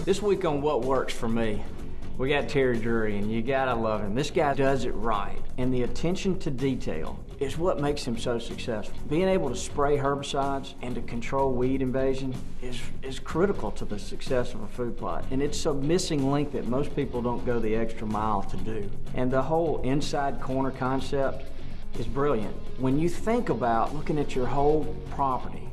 This week on What Works for Me, we got Terry Drury, and you gotta love him. This guy does it right, and the attention to detail is what makes him so successful. Being able to spray herbicides and to control weed invasion is critical to the success of a food plot, and it's a missing link that most people don't go the extra mile to do. And the whole inside corner concept is brilliant. When you think about looking at your whole property,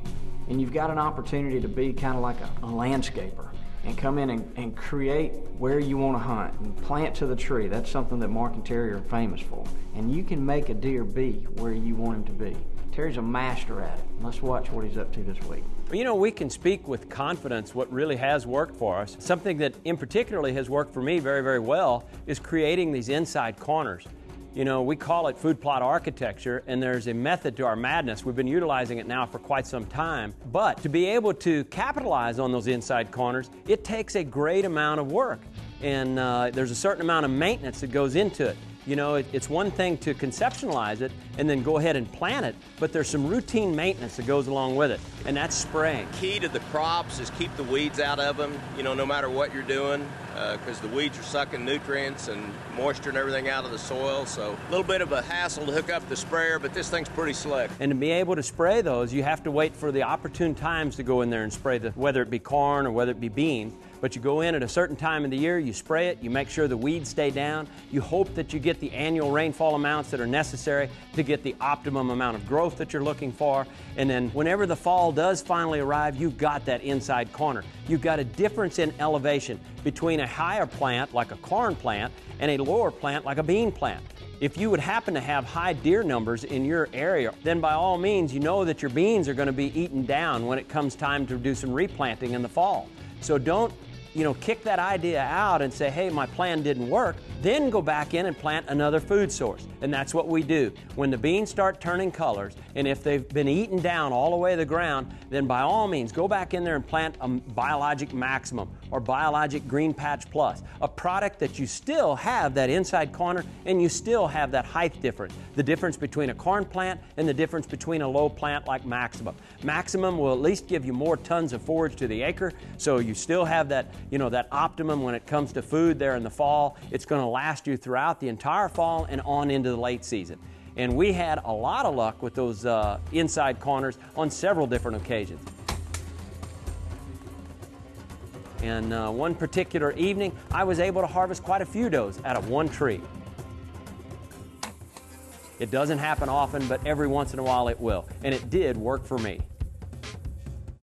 and you've got an opportunity to be kind of like a landscaper, and come in and create where you want to hunt and plant to the tree. That's something that Mark and Terry are famous for. And you can make a deer be where you want him to be. Terry's a master at it. Let's watch what he's up to this week. Well, you know, we can speak with confidence what really has worked for us. Something that in particularly has worked for me very, very well is creating these inside corners. You know, we call it food plot architecture, and there's a method to our madness. We've been utilizing it now for quite some time. But to be able to capitalize on those inside corners, it takes a great amount of work. And there's a certain amount of maintenance that goes into it. You know, it's one thing to conceptualize it and then go ahead and plant it, but there's some routine maintenance that goes along with it, and that's spraying. Key to the crops is keep the weeds out of them, you know, no matter what you're doing, because the weeds are sucking nutrients and moisture and everything out of the soil, so a little bit of a hassle to hook up the sprayer, but this thing's pretty slick. And to be able to spray those, you have to wait for the opportune times to go in there and spray, whether it be corn or whether it be beans. But you go in at a certain time of the year, you spray it, you make sure the weeds stay down, you hope that you get the annual rainfall amounts that are necessary to get the optimum amount of growth that you're looking for, and then whenever the fall does finally arrive, you've got that inside corner. You've got a difference in elevation between a higher plant, like a corn plant, and a lower plant, like a bean plant. If you would happen to have high deer numbers in your area, then by all means, you know that your beans are going to be eaten down when it comes time to do some replanting in the fall. So don't kick that idea out and say, hey, my plan didn't work, then go back in and plant another food source. And that's what we do. When the beans start turning colors, and if they've been eaten down all the way to the ground, then by all means, go back in there and plant a BioLogic Maximum or BioLogic Green Patch Plus, a product that you still have that inside corner and you still have that height difference. The difference between a corn plant and the difference between a low plant like Maximum. Maximum will at least give you more tons of forage to the acre, so you still have that that optimum when it comes to food there in the fall. It's going to last you throughout the entire fall and on into the late season. And we had a lot of luck with those inside corners on several different occasions. And one particular evening, I was able to harvest quite a few does out of one tree. It doesn't happen often, but every once in a while it will. And it did work for me.